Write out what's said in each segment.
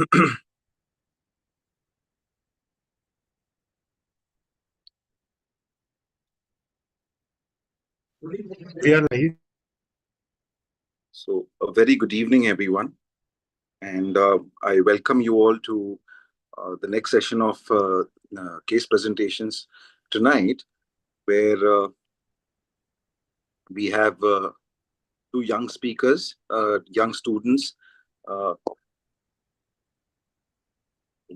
We are live. So, a very good evening, everyone, and I welcome you all to the next session of case presentations tonight, where we have two young speakers, young students. Uh,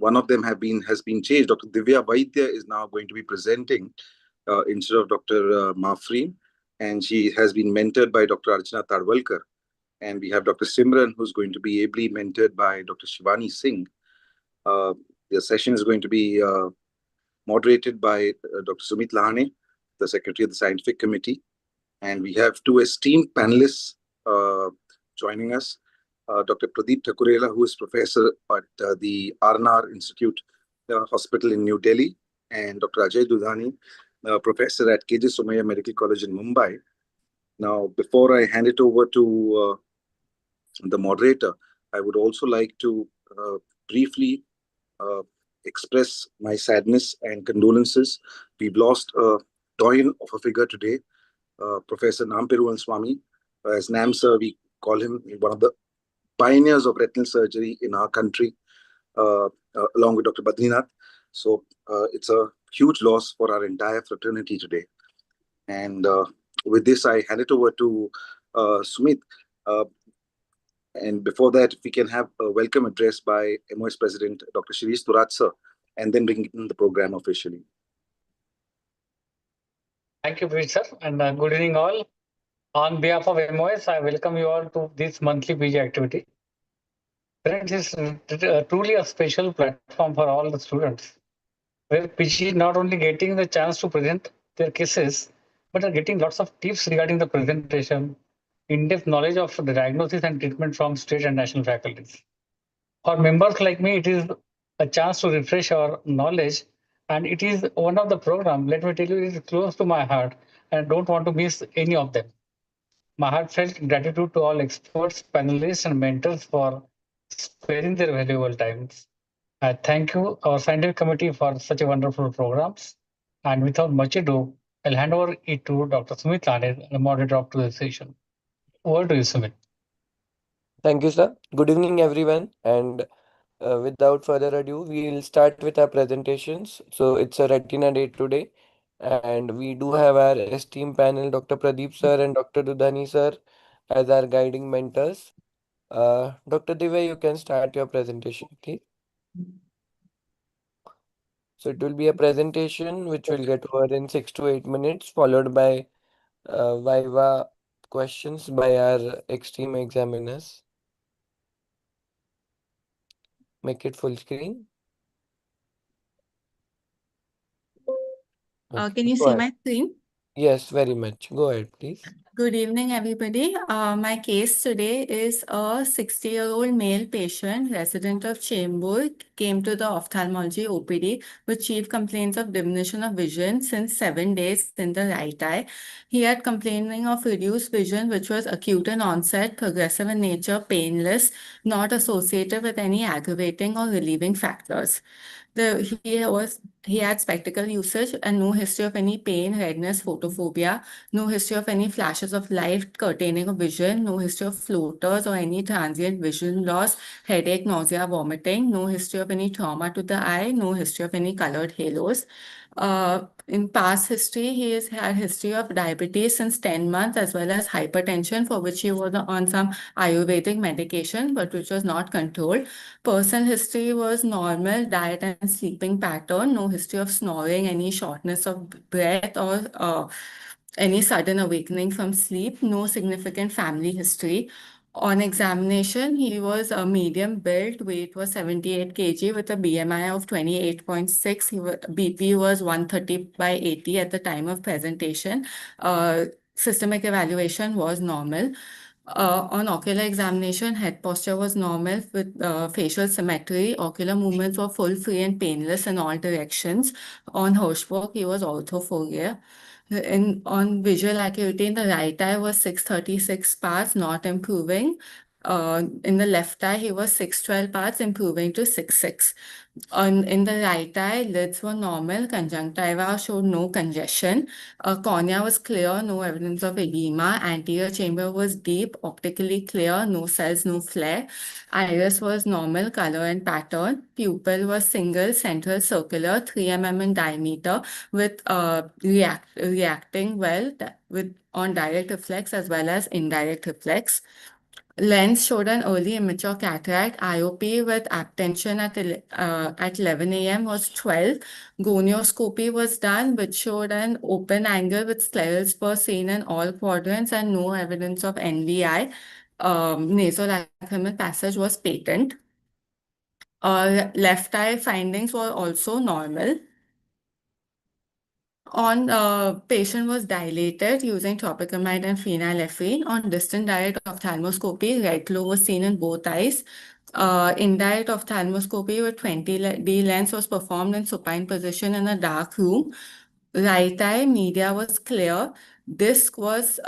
One of them has been changed. Dr. Divya Vaidya is now going to be presenting instead of Dr. Mafreen, and she has been mentored by Dr. Archana Tadwalkar. And we have Dr. Simran, who's going to be ably mentored by Dr. Shivani Singh. The session is going to be moderated by Dr. Sumit Lahane, the Secretary of the Scientific Committee. And we have two esteemed panelists joining us. Dr. Pradeep Thakurela, who is professor at the R&R Institute Hospital in New Delhi, and Dr. Ajay Dudhani, professor at KJ Somaiya Medical College in Mumbai. Now, before I hand it over to the moderator, I would also like to briefly express my sadness and condolences. We've lost a doyen of a figure today, Professor Namperuvan Swami. As Nam Sir, we call him one of the pioneers of retinal surgery in our country, along with Dr. Badrinath. So it's a huge loss for our entire fraternity today. And with this, I hand it over to Sumit. And before that, if we can have a welcome address by MOS President Dr. Shirish Turat sir, and then bring in the program officially. Thank you, sir, and good evening all. On behalf of MOS, I welcome you all to this monthly PG activity. Friends, it's truly a special platform for all the students, where PG is not only getting the chance to present their cases, but are getting lots of tips regarding the presentation, in-depth knowledge of the diagnosis and treatment from state and national faculties. For members like me, it is a chance to refresh our knowledge, and it is one of the program, let me tell you, it is close to my heart, and I don't want to miss any of them. My heartfelt gratitude to all experts, panelists, and mentors for sparing their valuable times. I thank you, our scientific committee, for such a wonderful programs. And without much ado, I'll hand over it to Dr. Sumit Lane, the moderator of today's session. Over to you, Sumit. Thank you, sir. Good evening, everyone. And without further ado, we'll start with our presentations. So it's a retina day today. And we do have our esteemed panel, Dr. Pradeep sir and Dr. Dudhani sir, as our guiding mentors. Dr. Divya, you can start your presentation, please. So it will be a presentation which will get over in 6 to 8 minutes, followed by Viva questions by our esteemed examiners. Make it full screen. Can you see my screen? Yes, very much. Go ahead, please. Good evening, everybody. My case today is a 60-year-old male patient, resident of Chembur, came to the ophthalmology OPD with chief complaints of diminution of vision since 7 days in the right eye. He had complaining of reduced vision, which was acute in onset, progressive in nature, painless, not associated with any aggravating or relieving factors. He had spectacle usage and no history of any pain, redness, photophobia, no history of any flashes of light curtaining of vision, no history of floaters or any transient vision loss, headache, nausea, vomiting, no history of any trauma to the eye, no history of any colored halos. In past history, he has had history of diabetes since 10 months, as well as hypertension, for which he was on some Ayurvedic medication, but which was not controlled. Personal history was normal, diet and sleeping pattern, no history of snoring, any shortness of breath, or any sudden awakening from sleep, no significant family history. On examination, he was a medium build, weight was 78 kg with a BMI of 28.6. BP was 130/80 at the time of presentation. Systemic evaluation was normal. On ocular examination, head posture was normal with facial symmetry. Ocular movements were full, free, and painless in all directions. On Hirschberg, he was orthophobia. On visual acuity in the right eye was 636 parts, not improving. In the left eye, he was 612 parts, improving to 6.6. In the right eye, lids were normal, conjunctiva showed no congestion, cornea was clear, no evidence of edema, anterior chamber was deep, optically clear, no cells, no flare, iris was normal, color and pattern, pupil was single, central circular, 3 mm in diameter, with reacting well on direct reflex as well as indirect reflex. Lens showed an early immature cataract. IOP with aptention at 11 a.m. was 12. Gonioscopy was done, which showed an open angle with scleral spur seen in all quadrants and no evidence of NVI. Nasolacrimal passage was patent. Left eye findings were also normal. Patient was dilated using tropicamide and phenylephrine. On distant direct ophthalmoscopy, red glow was seen in both eyes. Indirect ophthalmoscopy with 20D lens was performed in supine position in a dark room. Right eye media was clear. Disc was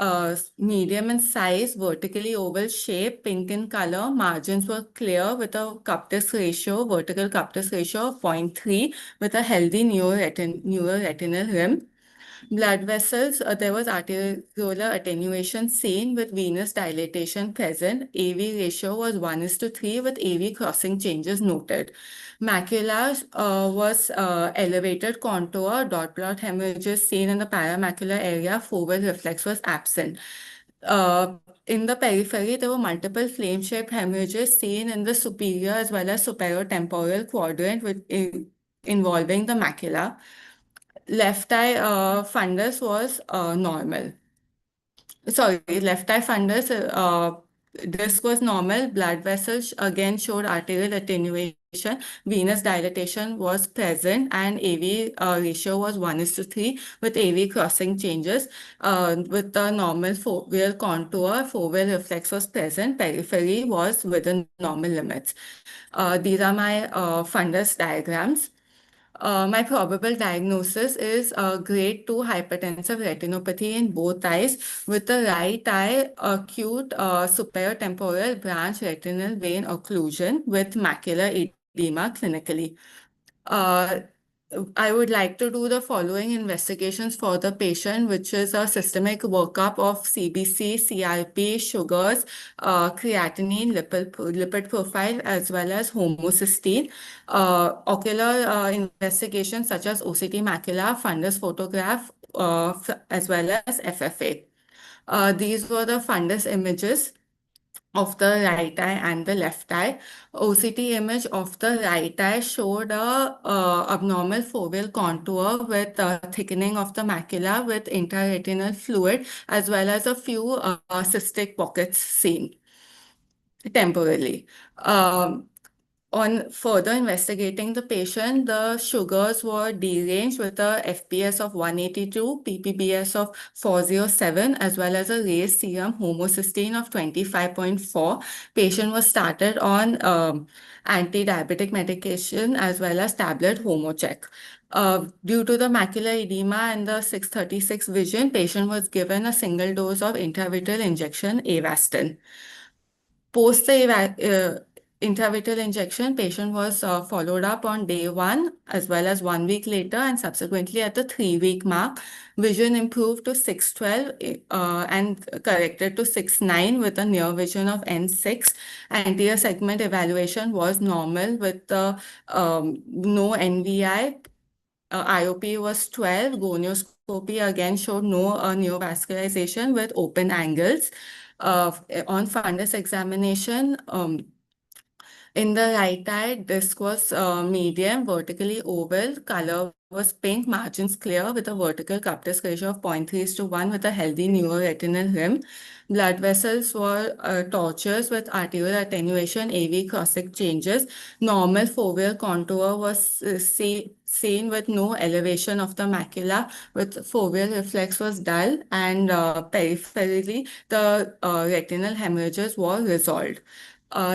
medium in size, vertically oval shape, pink in color. Margins were clear with a cup-disc ratio, vertical cup-disc ratio of 0.3 with a healthy neuroretinal rim. Blood vessels, there was arteriolar attenuation seen with venous dilatation present. AV ratio was 1:3 with AV crossing changes noted. Macula was elevated contour, dot plot hemorrhages seen in the paramacular area, foveal reflex was absent. In the periphery, there were multiple flame-shaped hemorrhages seen in the superior as well as superior-temporal quadrant involving the macula. Left eye fundus was normal. Sorry, left eye fundus disc was normal. Blood vessels again showed arterial attenuation. Venous dilatation was present and AV ratio was 1:3 with AV crossing changes. With the normal foveal contour, foveal reflex was present. Periphery was within normal limits. These are my fundus diagrams. My probable diagnosis is grade 2 hypertensive retinopathy in both eyes with the right eye acute superior temporal branch retinal vein occlusion with macular edema clinically. I would like to do the following investigations for the patient, which is a systemic workup of CBC, CRP, sugars, creatinine, lipid profile, as well as homocysteine. Ocular investigations such as OCT macula, fundus photograph, as well as FFA. These were the fundus images of the right eye and the left eye. OCT image of the right eye showed a abnormal foveal contour with thickening of the macula with intraretinal fluid as well as a few cystic pockets seen temporarily. On further investigating the patient, the sugars were deranged with a FPS of 182, ppbs of 407, as well as a raised serum homocysteine of 25.4. Patient was started on anti-diabetic medication as well as tablet homocheck. Due to the macular edema and the 636 vision, patient was given a single dose of intravitreal injection Avastin. Post the intravitreal injection, patient was followed up on day 1 as well as 1 week later and subsequently at the 3-week mark. Vision improved to 612 and corrected to 6.9 with a near vision of N6. Anterior segment evaluation was normal with no NVI. IOP was 12. Gonioscopy again showed no neovascularization with open angles. On fundus examination, in the right eye, disc was medium, vertically oval, color was pink, margins clear with a vertical cup-disc ratio of 0.3:1 with a healthy neuroretinal rim. Blood vessels were tortuous with arterial attenuation, AV crossing changes. Normal foveal contour was seen with no elevation of the macula, with foveal reflex was dull and peripherally the retinal hemorrhages were resolved.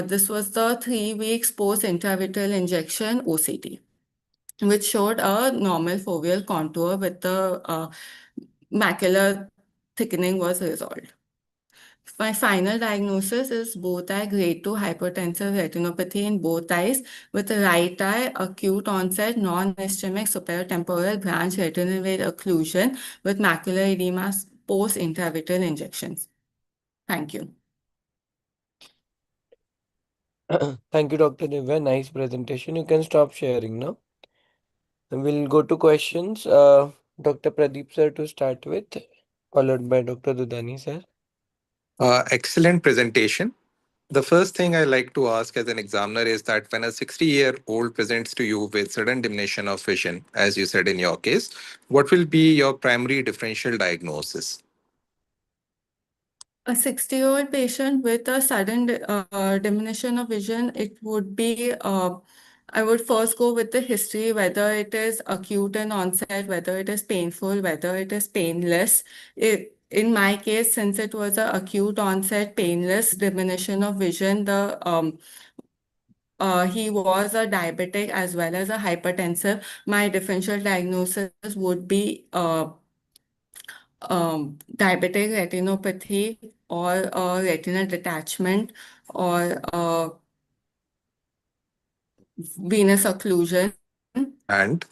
This was the 3 weeks post-intravitreal injection OCT, which showed a normal foveal contour with the macular thickening was resolved. My final diagnosis is both eye grade 2 hypertensive retinopathy in both eyes with the right eye acute onset non-ischemic superior branch retinal vein occlusion with macular edema post intravitreal injections. Thank you. Thank you, Dr. Divya. Nice presentation. You can stop sharing now. We'll go to questions. Dr. Pradeep sir to start with, followed by Dr. Dudani sir. Excellent presentation. The first thing I like to ask as an examiner is that when a 60-year-old presents to you with sudden diminution of vision, as you said in your case, what will be your primary differential diagnosis? A 60-year-old patient with a sudden diminution of vision, it would be, I would first go with the history, whether it is acute in onset, whether it is painful, whether it is painless. In my case, since it was an acute onset, painless diminution of vision, he was a diabetic as well as a hypertensive. My differential diagnosis would be diabetic retinopathy or retinal detachment or venous occlusion. And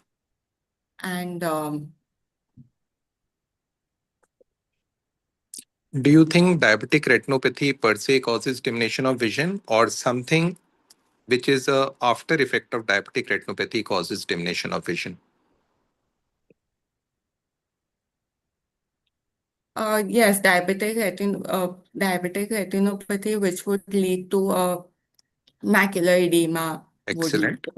And do you think diabetic retinopathy per se causes diminution of vision, or something which is a after effect of diabetic retinopathy causes diminution of vision? yes, diabetic retinopathy, which would lead to macular edema, would lead Excellent. to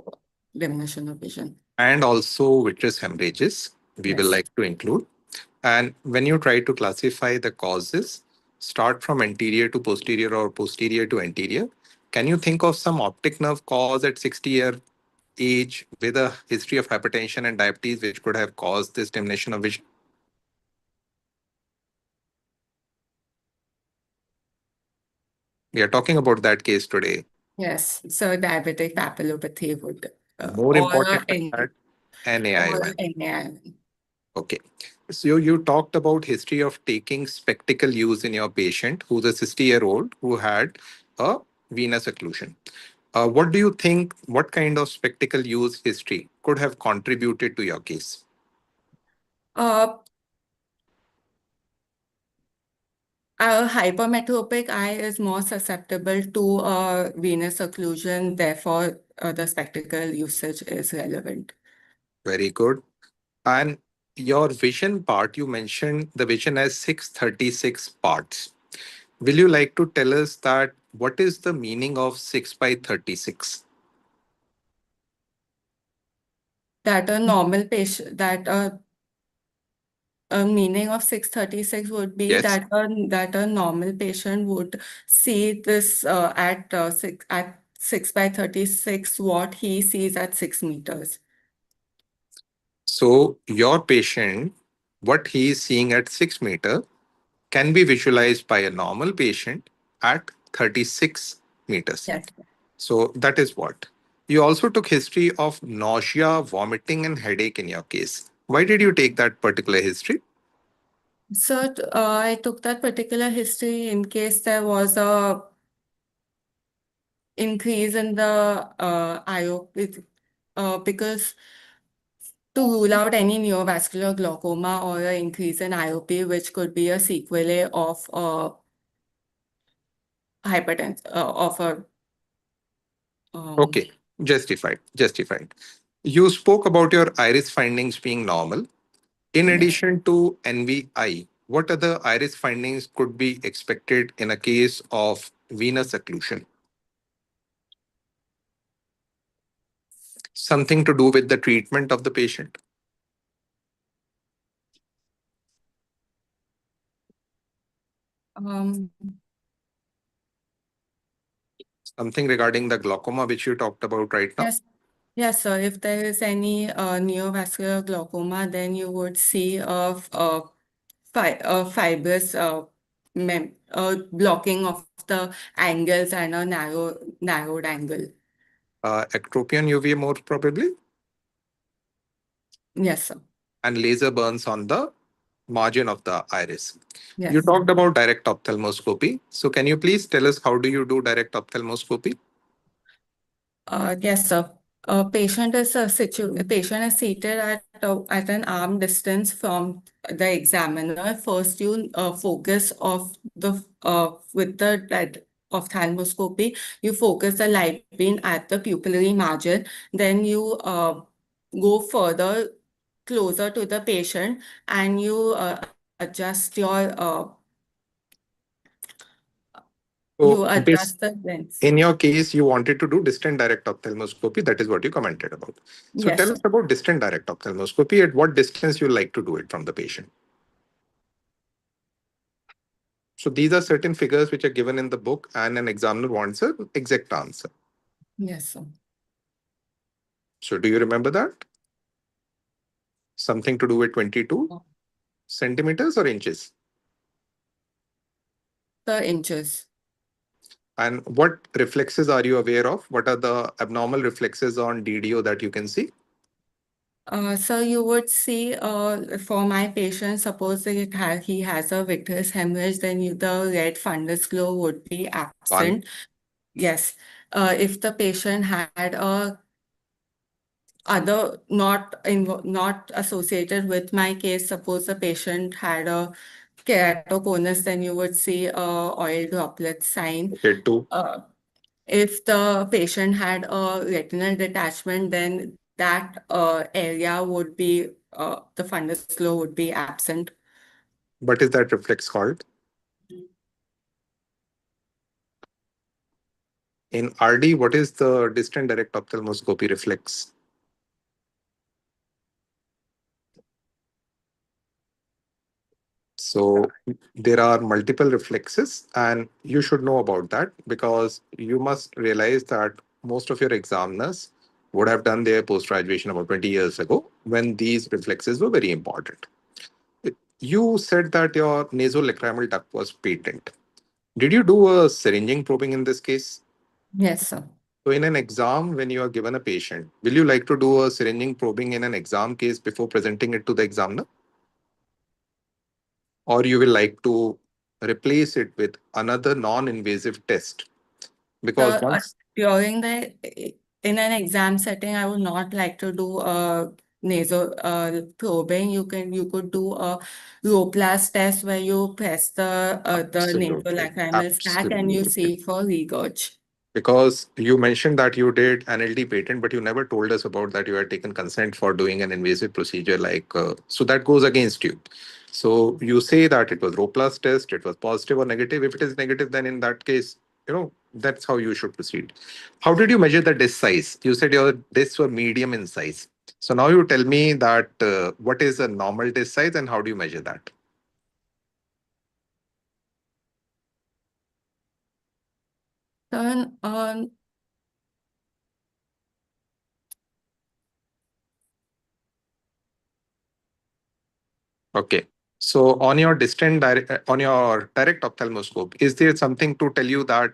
diminution of vision. And also vitreous hemorrhages, we will Yes. like to include. And when you try to classify the causes, start from anterior to posterior or posterior to anterior. Can you think of some optic nerve cause at 60-year age with a history of hypertension and diabetes which could have caused this diminution of vision? We are talking about that case today. Yes, so diabetic papillopathy would, More or important than that, or NAI1. NAI. Okay. So you talked about history of taking spectacle use in your patient who's a 60-year-old who had a venous occlusion. What do you think, what kind of spectacle use history could have contributed to your case? A hypermetropic eye is more susceptible to venous occlusion, therefore the spectacle usage is relevant. Very good. And your vision part, you mentioned the vision as 636 parts. Will you like to tell us that what is the meaning of 6 by 36? That a normal patient, that a meaning of 636 would be Yes. that a normal patient would see this at 6 by 36 what he sees at 6 meters. So your patient, what he is seeing at 6 meter can be visualized by a normal patient at 36 meters. Yes. So that is what. You also took history of nausea, vomiting, and headache in your case. Why did you take that particular history? So I took that particular history in case there was a increase in the IOP because to rule out any neovascular glaucoma or an increase in IOP, which could be a sequelae of hypertension of a Okay, justified, justified. You spoke about your iris findings being normal. In yes. addition to NVI, what other iris findings could be expected in a case of venous occlusion? Something to do with the treatment of the patient? Something regarding the glaucoma which you talked about right now? Yes. Yes, sir. If there is any neovascular glaucoma, then you would see a fibrous blocking of the angles and a narrowed angle. Ectropion UVA more probably, Yes, sir. and laser burns on the margin of the iris. Yes. You talked about direct ophthalmoscopy. So can you please tell us how do you do direct ophthalmoscopy? Yes, sir. A patient is seated at an arm distance from the examiner. First, you focus of the with the ophthalmoscopy. You focus the light beam at the pupillary margin. Then you go further, closer to the patient, and you adjust your So adjust the lens. in your case, you wanted to do distant direct ophthalmoscopy. That is what you commented about. So Yes, tell sir. us about distant direct ophthalmoscopy. At what distance you like to do it from the patient? So these are certain figures which are given in the book and an examiner wants an exact answer. Yes, sir. So do you remember that? Something to do with 22 centimeters or inches? The inches. And what reflexes are you aware of? What are the abnormal reflexes on DDO that you can see? So you would see for my patient, suppose he has a vitreous hemorrhage, then the red fundus glow would be One. absent. Yes. If the patient had a other not associated with my case, suppose the patient had a keratoconus, then you would see oil droplet sign. Okay, 2. If the patient had a retinal detachment, then that area would be the fundus glow would be absent. What is that reflex called? In RD, what is the distant direct ophthalmoscopy reflex? So there are multiple reflexes and you should know about that because you must realize that most of your examiners would have done their post-graduation about 20 years ago when these reflexes were very important. You said that your nasolacrimal duct was patent. Did you do a syringing probing in this case? Yes, sir. So in an exam, when you are given a patient, will you like to do a syringing probing in an exam case before presenting it to the examiner? Or you will like to replace it with another non-invasive test? Because once During in an exam setting, I would not like to do a nasal probing. You could do a Roplast test where you press the absolutely, nasolacrimal sac and you absolutely. see for regurg. Because you mentioned that you did an LD patent, but you never told us about that you had taken consent for doing an invasive procedure so that goes against you. So you say that it was Roplast test, it was positive or negative. If it is negative, then in that case, that's how you should proceed. How did you measure the disc size? You said your discs were medium in size. So now you tell me that what is a normal disc size and how do you measure that? Turn on. Okay. So on your on your direct ophthalmoscope, is there something to tell you that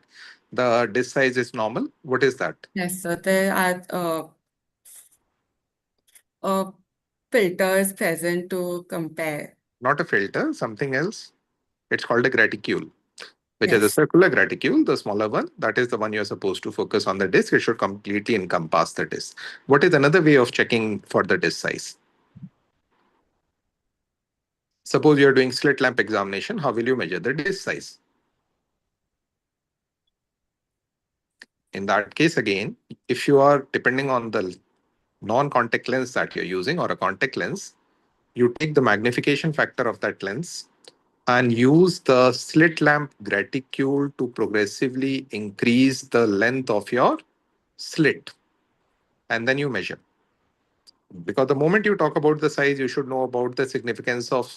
the disc size is normal? What is that? Yes, so there are filters present to compare. Not a filter, something else. It's called a graticule, which is a Yes. circular graticule, the smaller one. That is the one you're supposed to focus on the disc. It should completely encompass the disc. What is another way of checking for the disc size? Suppose you're doing slit lamp examination. How will you measure the disc size? In that case, again, if you are depending on the non-contact lens that you're using or a contact lens, you take the magnification factor of that lens and use the slit lamp graticule to progressively increase the length of your slit. And then you measure. Because the moment you talk about the size, you should know about the significance of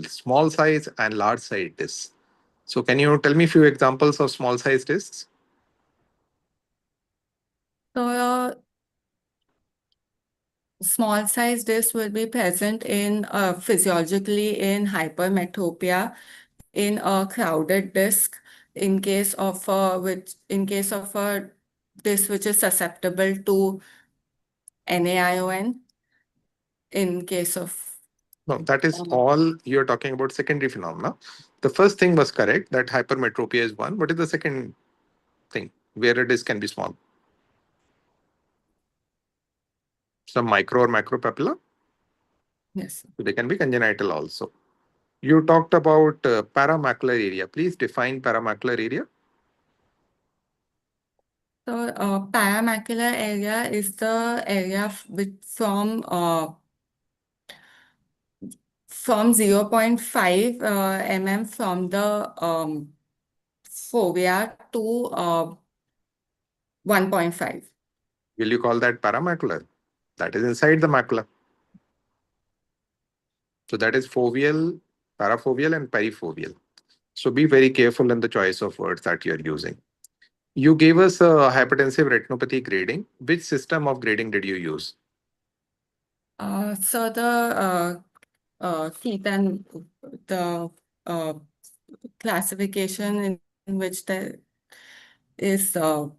small size and large size discs. So can you tell me a few examples of small size discs? So small size disc will be present in physiologically in hypermetropia, in a crowded disc, in case of a disc which is susceptible to NaION, in case of No, that is all you're talking about secondary phenomena. The first thing was correct, that hypermetropia is one. What is the second thing where a disc can be small? Some micro or macropapilla? Yes. So they can be congenital also. You talked about paramacular area. Please define paramacular area. So, paramacular area is the area from 0.5 mm from the fovea to 1.5. Will you call that paramacular? That is inside the macula. So that is foveal, parafoveal, and perifoveal. So be very careful in the choice of words that you're using. You gave us a hypertensive retinopathy grading. Which system of grading did you use? So the Keaton, the classification in which there is So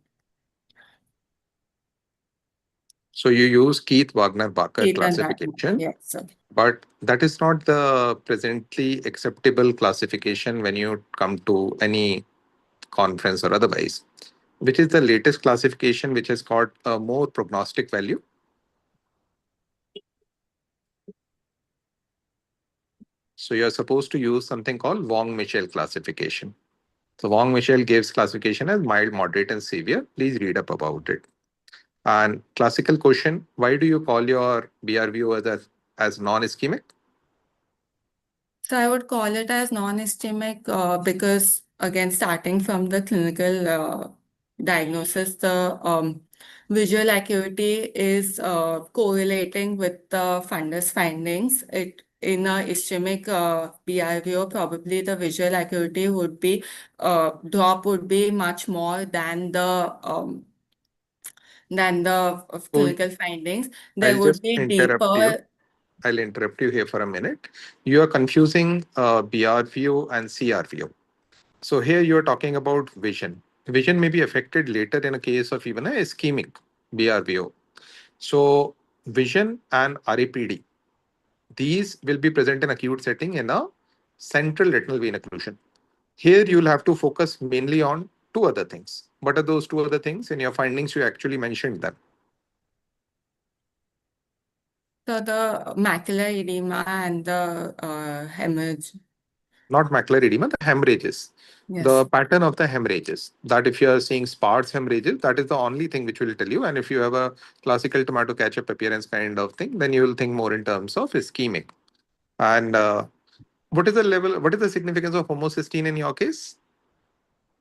you use Keith-Wagner-Barker Keaton, classification, yes, sir. but that is not the presently acceptable classification when you come to any conference or otherwise. Which is the latest classification which has got a more prognostic value? So you're supposed to use something called Wong-Michel classification. So Wong-Michel gives classification as mild, moderate, and severe. Please read up about it. And classical question, why do you call your BRVO as non-ischemic? So I would call it as non-ischemic because, again, starting from the clinical diagnosis, the visual acuity is correlating with the fundus findings. In a ischemic BRVO, probably the visual acuity would be drop would be much more than the So clinical findings. There I'll would just be interrupt you. deeper. I'll interrupt you here for a minute. You are confusing BRVO and CRVO. So here you are talking about vision. Vision may be affected later in a case of even a ischemic BRVO. So vision and RAPD, these will be present in acute setting in a central retinal vein occlusion. Here you'll have to focus mainly on two other things. What are those two other things? In your findings, you actually mentioned them. So the macular edema and the hemorrhage. Not macular edema, the hemorrhages. The Yes. pattern of the hemorrhages. That if you are seeing sparse hemorrhages, that is the only thing which will tell you. And if you have a classical tomato ketchup appearance kind of thing, then you will think more in terms of ischemic. And what is the level, what is the significance of homocysteine in your case?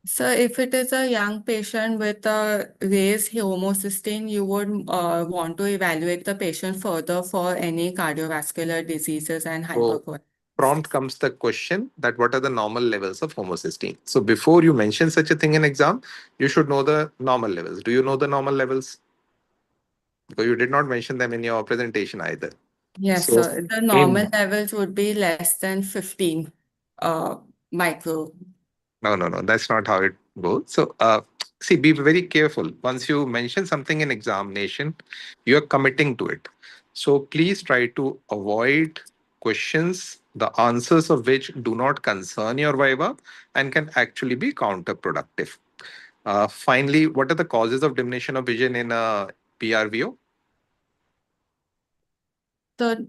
So if it is a young patient with a raised homocysteine, you would want to evaluate the patient further for any cardiovascular diseases and So prompt hypercholesterol. comes the question that what are the normal levels of homocysteine? So before you mention such a thing in exam, you should know the normal levels. Do you know the normal levels? Because you did not mention them in your presentation either. Yes, So so the normal in levels would be less than 15 micro. no, that's not how it goes. So see, be very careful. Once you mention something in examination, you are committing to it. So please try to avoid questions, the answers of which do not concern your Viva and can actually be counterproductive. Finally, what are the causes of diminution of vision in a PRVO? The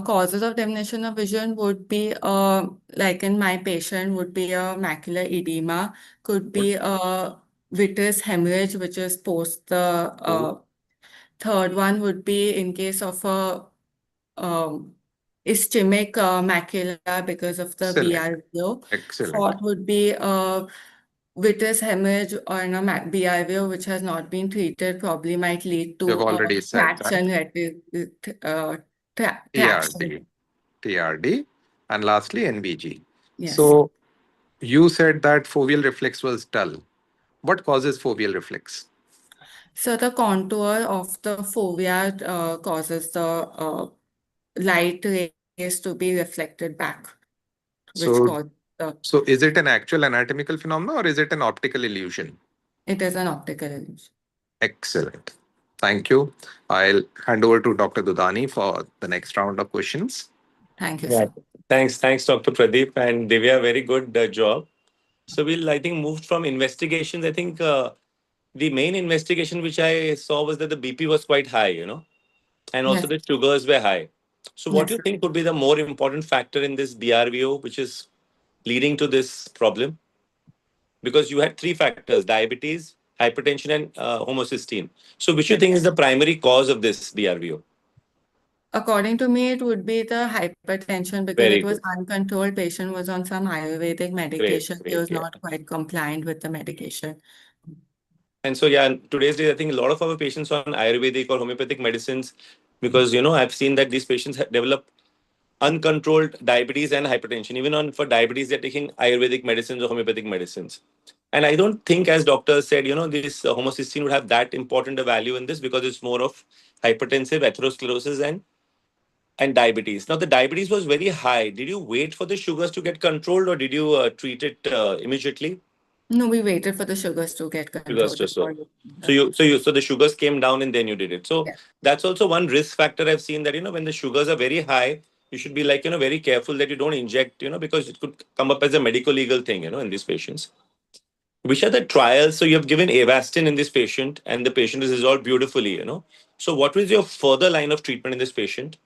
causes of diminution of vision would be, like in my patient, would be a macular edema, could be a vitreous hemorrhage, which is post the third one would be in case of a ischemic macula because of the Excellent. BRVO. Excellent. Fourth would be a vitreous hemorrhage or in a BRVO which has not been treated, probably might lead You've to already said that. traction traction. TRD, TRD, and lastly NBG. Yes. So you said that foveal reflex was dull. What causes foveal reflex? So the contour of the fovea causes the light rays to be reflected back, which So, causes the, so is it an actual anatomical phenomenon or is it an optical illusion? it is an optical illusion. Excellent. Thank you. I'll hand over to Dr. Dudani for the next round of questions. Thank you, Yeah. sir. Thanks, Dr. Pradeep and Divya. Very good job. So we'll, I think, move from investigations. I think the main investigation which I saw was that the BP was quite high, and also Yes, the sugars were high. So what do yes. you think would be the more important factor in this BRVO, which is leading to this problem? Because you had three factors: diabetes, hypertension, and homocysteine. So which do you Yes. think is the primary cause of this BRVO? According to me, it would be the hypertension because Very it was good. uncontrolled. Patient was on some Ayurvedic Great, medication. He great. was Yeah. not quite compliant with the medication. And so, yeah, in today's days, I think a lot of our patients on Ayurvedic or homeopathic medicines, because, I've seen that these patients develop uncontrolled diabetes and hypertension. Even on for diabetes, they're taking Ayurvedic medicines or homeopathic medicines. And I don't think, as doctors said, this homocysteine would have that important a value in this because it's more of hypertensive, atherosclerosis, and diabetes. Now, the diabetes was very high. Did you wait for the sugars to get controlled, or did you treat it immediately? No, we waited for the sugars to get Sugars controlled to so. before you. So the sugars came down and then you did it. So Yeah. that's also one risk factor I've seen, that when the sugars are very high, you should be like very careful that you don't inject, because it could come up as a medical legal thing, in these patients. Which are the trials? So you have given Avastin in this patient, and the patient is resolved beautifully. So what was your further line of treatment in this patient?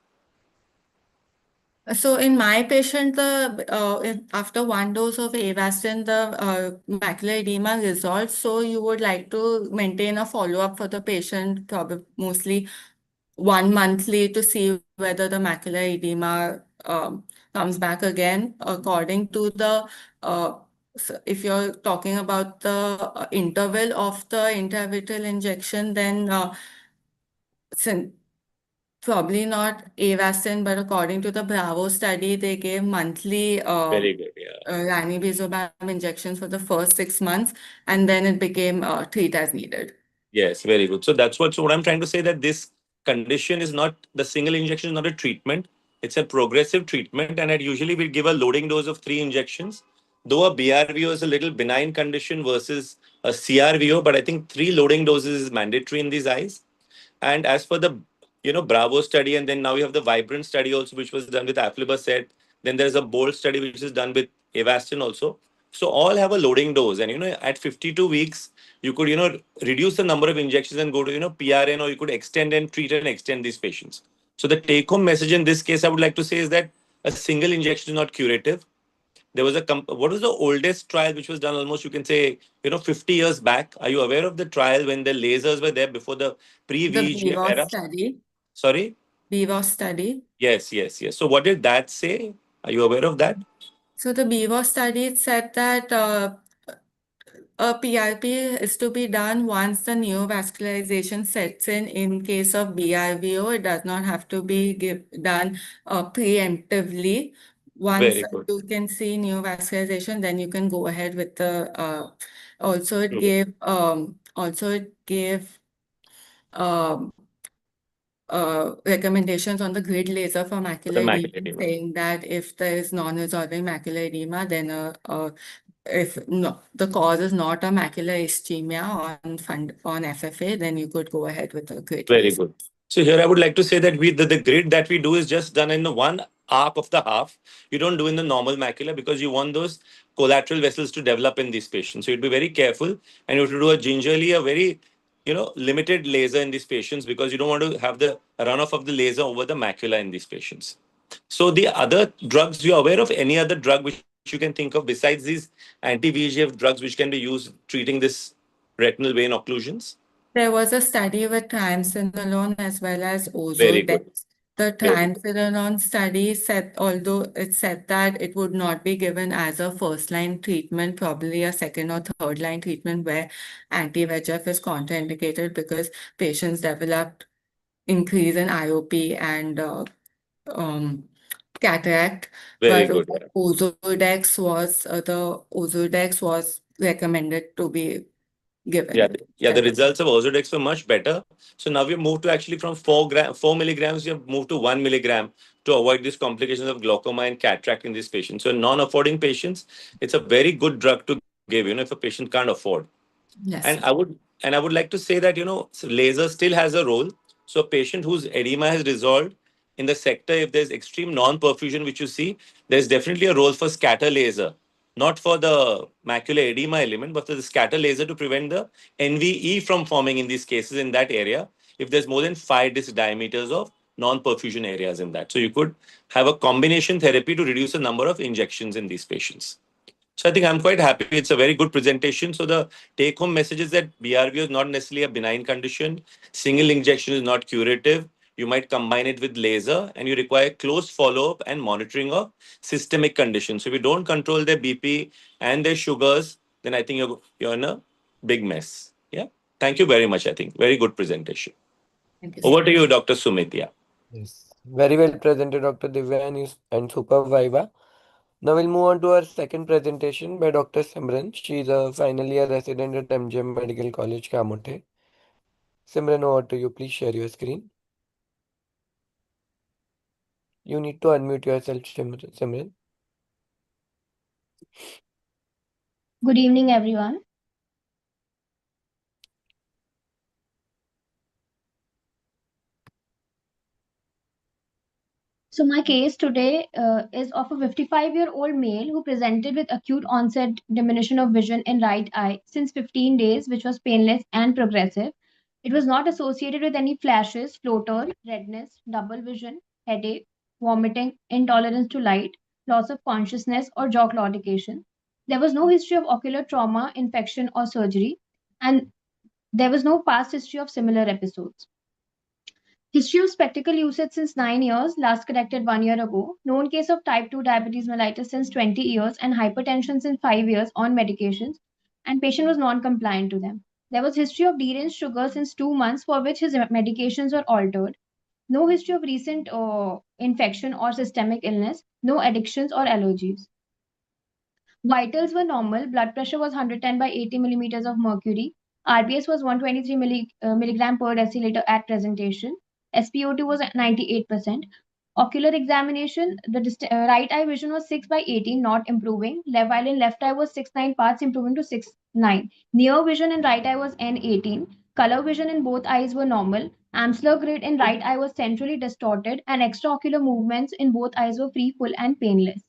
So in my patient, after one dose of Avastin, the macular edema resolved. So you would like to maintain a follow-up for the patient, probably mostly 1 monthly, to see whether the macular edema comes back again. According to the, if you're talking about the interval of the intravitreal injection, then sin probably not Avastin, but according to the Bravo study, they gave monthly Very good. Yeah. ranibizumab injections for the first 6 months, and then it became treat as needed. Yes, very good. So that's what I'm trying to say, that this condition is not, the single injection is not a treatment. It's a progressive treatment, and it usually we give a loading dose of 3 injections. Though a BRVO is a little benign condition versus a CRVO, but I think 3 loading doses is mandatory in these eyes. And as for the Bravo study, and then now we have the Vibrant study also, which was done with aflibercept. Then there's a Bold study which is done with Avastin also. So all have a loading dose, and at 52 weeks you could reduce the number of injections and go to PRN, or you could extend and treat and extend these patients. So the take home message in this case I would like to say is that a single injection is not curative. There was what was the oldest trial which was done, almost you can say 50 years back? Are you aware of the trial when the lasers were there before the The pre-VEGF BVOS era? study. Sorry? BVOS study. Yes. So what did that say? Are you aware of that? So the BVOS study said that a PRP is to be done once the neovascularization sets in. In case of BRVO, it does not have to be done preemptively. Once Very good. you can see neovascularization, then you can go ahead with the. Also, it True. gave um, recommendations on the grid laser for The macular macular edema, edema. saying that if there is non-resolving macular edema, then if no, the cause is not a macular ischemia on FFA, then you could go ahead with a grid Very laser. good. So here I would like to say that the grid that we do is just done in the one arc of the half. You don't do in the normal macula because you want those collateral vessels to develop in these patients. So you'd be very careful, and you have to do a very limited laser in these patients, because you don't want to have the runoff of the laser over the macula in these patients. So the other drugs, you're aware of any other drug which you can think of besides these anti-VEGF drugs which can be used treating this retinal vein occlusions? There was a study with triamcinolone as well as Very good. Ozurdex. The Very good. triamcinolone study said, although it said that it would not be given as a first-line treatment, probably a second or third-line treatment where anti-VEGF is contraindicated because patients developed increase in IOP and cataract. Very But good. Yeah. the Ozurdex was recommended to be Yeah, given. the results of Ozurdex were much better. So now we've moved to actually from 4 milligrams, we have moved to 1 milligram to avoid these complications of glaucoma and cataract in these patients. So in non-affording patients, it's a very good drug to give, if a patient can't afford. Yes. And I would like to say that, so laser still has a role. So a patient whose edema has resolved, in the sector, if there's extreme non-perfusion, which you see, there's definitely a role for scatter laser, not for the macular edema element, but for the scatter laser to prevent the NVE from forming in these cases in that area, if there's more than 5 disc diameters of non-perfusion areas in that. So you could have a combination therapy to reduce the number of injections in these patients. So I think I'm quite happy. It's a very good presentation. So the take-home message is that BRVO is not necessarily a benign condition. Single injection is not curative. You might combine it with laser, and you require close follow-up and monitoring of systemic conditions. So if you don't control their BP and their sugars, then I think you're in a big mess. Yeah. Thank you very much. I think very good presentation. Thank you, Over sir. to you, Dr. Sumit. Yeah. Yes. Very well presented, Dr. Divya and superb Viva. Now we'll move on to our second presentation by Dr. Simran. She is a final year resident at MGM Medical College, Kamote. Simran, over to you. Please share your screen. You need to unmute yourself, Simran. Good evening, everyone. So my case today is of a 55-year-old male who presented with acute onset diminution of vision in right eye since 15 days, which was painless and progressive. It was not associated with any flashes, floater, redness, double vision, headache, vomiting, intolerance to light, loss of consciousness, or jaw claudication. There was no history of ocular trauma, infection, or surgery, and there was no past history of similar episodes. History of spectacle usage since 9 years, last corrected 1 year ago. Known case of type 2 diabetes mellitus since 20 years and hypertension since 5 years on medications, and patient was non-compliant to them. There was history of deranged sugar since 2 months for which his medications were altered. No history of recent infection or systemic illness, no addictions or allergies. Vitals were normal. Blood pressure was 110 by 80 millimeters of mercury. RBS was 123 milligram per deciliter at presentation. SpO2 was at 98%. Ocular examination, the right eye vision was 6 by 18, not improving. While in left eye was 6.9 parts, improving to 6.9. Near vision in right eye was N18. Color vision in both eyes were normal. Amsler grid in right eye was centrally distorted, and extraocular movements in both eyes were free, full, and painless.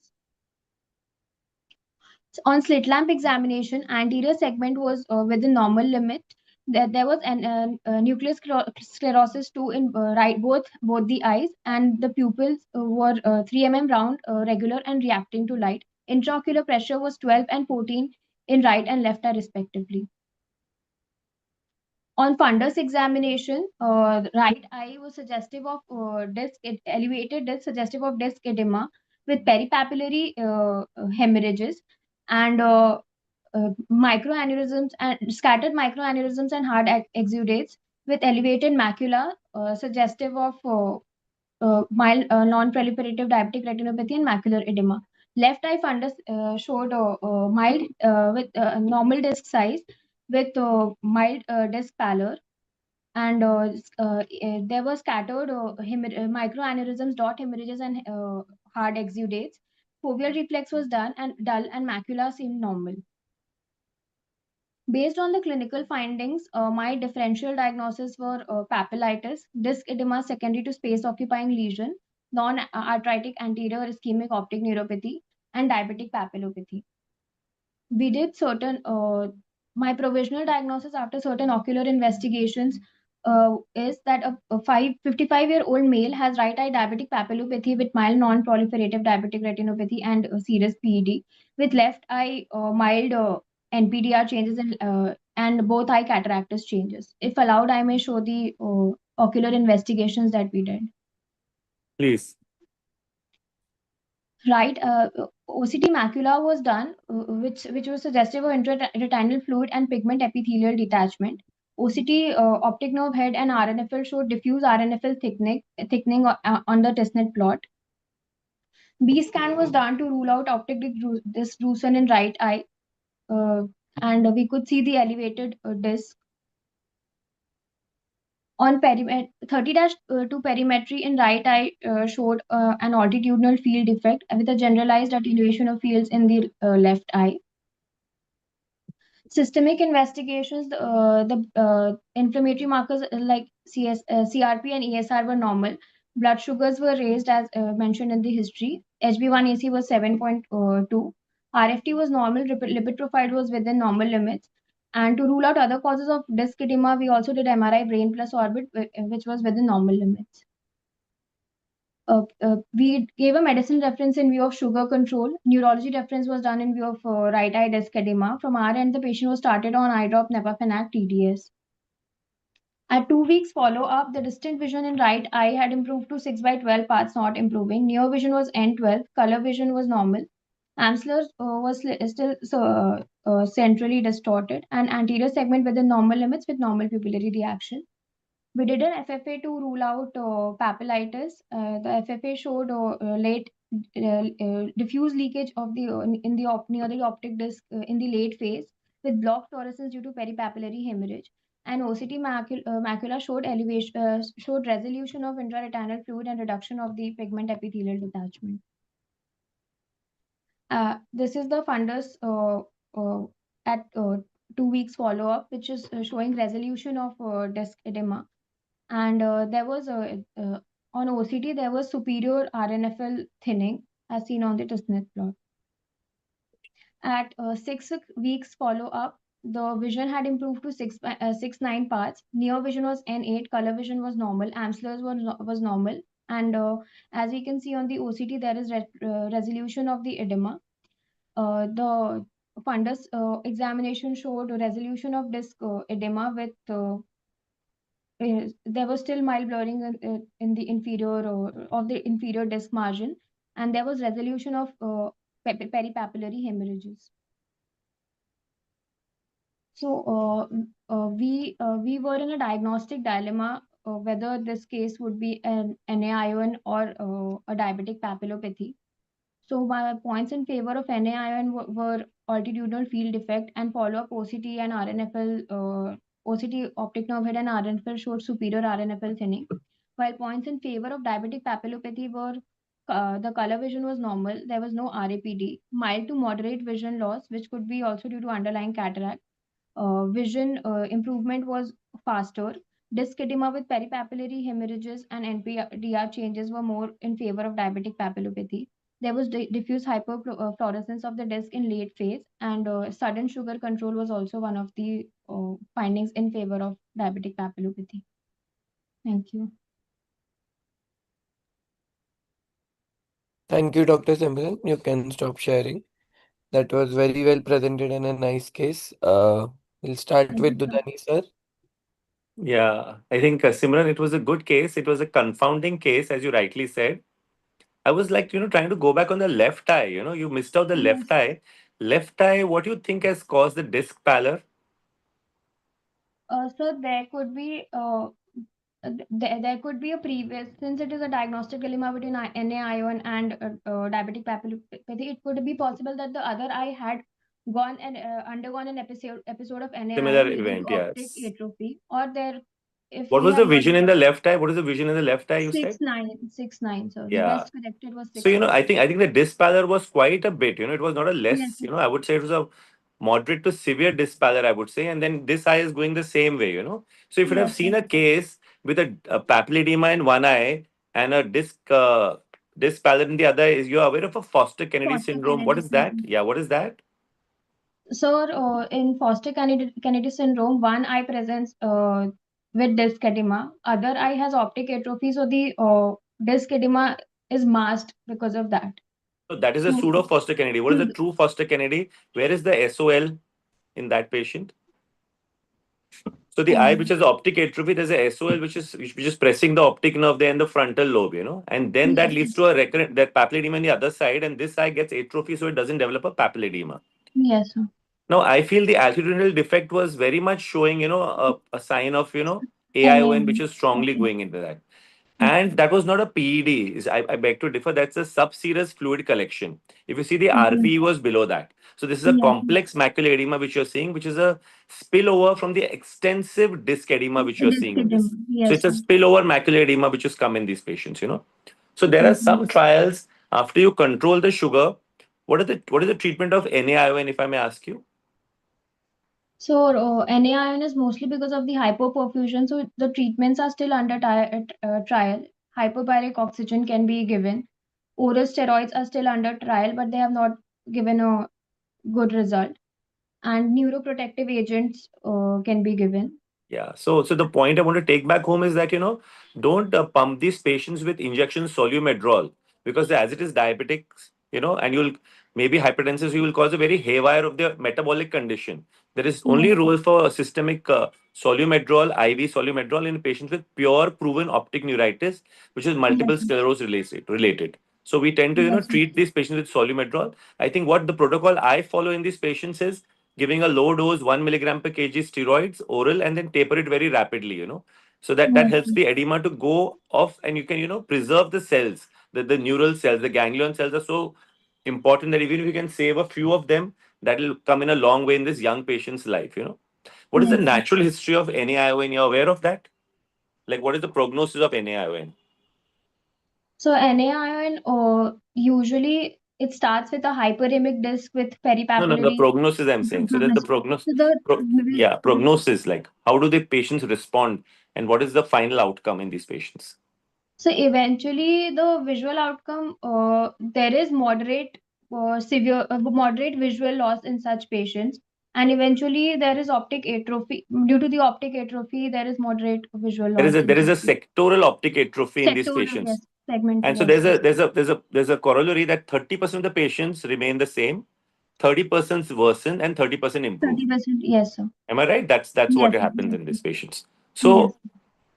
On slit lamp examination, anterior segment was within normal limit. There was an nuclear sclerosis too in both the eyes, and the pupils were 3 mm round, regular, and reacting to light. Intraocular pressure was 12 and 14 in right and left eye respectively. On fundus examination, right eye was suggestive of elevated disc, suggestive of disc edema with peripapillary hemorrhages and microaneurysms and scattered microaneurysms and hard exudates with elevated macula, suggestive of mild non-proliferative diabetic retinopathy and macular edema. Left eye fundus showed mild with normal disc size with mild disc pallor, and there were scattered microaneurysms, dot hemorrhages, and hard exudates. Foveal reflex was done and dull, and macula seemed normal. Based on the clinical findings, my differential diagnosis were papillitis, disc edema secondary to space-occupying lesion, non-arthritic anterior ischemic optic neuropathy, and diabetic papillopathy. We did certain, my provisional diagnosis after certain ocular investigations is that a 55-year-old male has right eye diabetic papillopathy with mild non-proliferative diabetic retinopathy and serious PED, with left eye mild NPDR changes and both eye cataractus changes. If allowed, I may show the ocular investigations that we did. Please. Right, OCT macula was done, which was suggestive of intraretinal fluid and pigment epithelial detachment. OCT optic nerve head and RNFL showed diffuse RNFL thickening on the Tisnet plot. B scan was done to rule out optic disc drusen in right eye, and we could see the elevated disc. On 30-2 perimetry in right eye showed an altitudinal field effect with a generalized attenuation of fields in the left eye. Systemic investigations, the inflammatory markers like CRP and ESR were normal. Blood sugars were raised as mentioned in the history. HB1AC was 7.2. RFT was normal. Lipid profile was within normal limits. And to rule out other causes of disc edema, we also did MRI brain plus orbit, which was within normal limits. We gave a medicine reference in view of sugar control. Neurology reference was done in view of right eye disc edema. From our end, the patient was started on eye drop Nepafenac TDS. At 2 weeks follow-up, the distant vision in right eye had improved to 6/12 parts, not improving. Near vision was N12. Color vision was normal. Amsler was still centrally distorted, and anterior segment within normal limits with normal pupillary reaction. We did an FFA to rule out papillitis. The FFA showed late diffuse leakage of the near the optic disc in the late phase with blocked fluorescence due to peripapillary hemorrhage. And OCT macula showed elevation, showed resolution of intraretinal fluid and reduction of the pigment epithelial detachment. This is the fundus at 2 weeks follow-up, which is showing resolution of disc edema. And there was on OCT, there was superior RNFL thinning as seen on the Tisnet plot. At 6 weeks follow-up, the vision had improved to 6/9 parts. Near vision was N8, color vision was normal, Amsler's was normal. And as we can see on the OCT, there is resolution of the edema. The fundus examination showed resolution of disc edema with there was still mild blurring in the inferior of the inferior disc margin, and there was resolution of peripapillary hemorrhages. So we were in a diagnostic dilemma whether this case would be an NAION or a diabetic papillopathy. So my points in favor of NAION were altitudinal field defect and follow-up OCT and RNFL. OCT optic nerve head and RNFL showed superior RNFL thinning, while points in favor of diabetic papillopathy were the color vision was normal, there was no RAPD, mild to moderate vision loss, which could be also due to underlying cataract. Vision improvement was faster. Disc edema with peripapillary hemorrhages and NPDR changes were more in favor of diabetic papillopathy. There was diffuse hyperfluorescence of the disc in late phase, and sudden sugar control was also one of the findings in favor of diabetic papillopathy. Thank you. Thank you, Dr. Simran. You can stop sharing. That was very well presented and a nice case. We'll start Thank with you, sir. Dudani, sir. Yeah, I think Simran, it was a good case. It was a confounding case, as you rightly said. I was like, trying to go back on the left eye. You missed out the left Yes. eye. Left eye, what do you think has caused the disc pallor? So there could be there could be a previous, since it is a diagnostic dilemma between NAION and diabetic papillopathy, it could be possible that the other eye had gone and undergone an episode of Similar NAION leading event, to optic yes. atrophy, or there, if What we was the have got vision in the left eye? What is the vision in the left eye, you said? 6/9, so the Yeah. best corrected was So, 6/9. I think the disc pallor was quite a bit. It was not a Yes, less, I would say it was a moderate to severe disc pallor, I would say. And then this eye is going the same way. So if you have yes, seen a case with a papilledema in one eye and a disc pallor in the other, is you're aware of a Foster Kennedy Foster syndrome? What Kennedy is that? syndrome. Yeah, what is that? So in Foster Kennedy syndrome, one eye presents with disc edema, other eye has optic atrophy, so the disc edema is masked because of that. So that is a So pseudo Foster Kennedy. What is the true Foster Kennedy? Where is the SOL in that patient? So the eye which has optic atrophy, there's a SOL which is pressing the optic nerve there in the frontal lobe, and then that yes, leads to a recurrent that papilledema on the other side, and this eye gets atrophy, so it doesn't develop a papilledema. yes, sir. Now I feel the altitudinal defect was very much showing, a sign of AION, which is strongly Okay. going into that. And that was not a PED. I beg to differ. That's a subserous fluid collection. If you see, the RPE was below that. So this is a Yes, complex macular edema which you're seeing, which is a spillover from the extensive disc edema which you're disc seeing in edema. this. So Yes, it's a sir. spillover macular edema which has come in these patients. So there are some trials after you control the sugar. What is the treatment of NaION, if I may ask you? So NAION is mostly because of the hypoperfusion. So the treatments are still under trial. hyperbaric oxygen can be given. Oral steroids are still under trial, but they have not given a good result. And neuroprotective agents can be given. Yeah. So the point I want to take back home is that, don't pump these patients with injection solumedrol, because as it is diabetics, and you'll maybe hypertensive, you will cause a very haywire of their metabolic condition. There is only Yes. role for systemic solumedrol, IV solumedrol in patients with pure proven optic neuritis, which is multiple Yes. sclerosis related. So we tend to, Yes. treat these patients with solumedrol. I think what the protocol I follow in these patients is giving a low dose 1 milligram per kg steroids oral and then taper it very rapidly, so that Yes. helps the edema to go off, and you can, preserve the cells, the neural cells, the ganglion cells are so important that even if you can save a few of them, that will come in a long way in this young patient's life. What is the Yes. natural history of NAION? You're aware of that? Like, what is the prognosis of NAION? So NAION usually it starts with a hyperemic disc with No, the peripapillary. prognosis I'm saying. So that the prognosis, So the prognosis, like how do the patients respond, and what is the final outcome in these patients? So eventually, the visual outcome, there is moderate, moderate visual loss in such patients, and eventually there is optic atrophy. Due to the optic atrophy, there is moderate visual There is loss a in there is a such patients. sectoral optic atrophy in these Sectoral, patients, yes, segmental, and so yes, there's a corollary that 30% of the patients remain the same, 30% worsen, and 30% improve. 30%, yes, sir. Am I right? That's Yes, what sir. happens Yes, in sir. these patients. Yes. So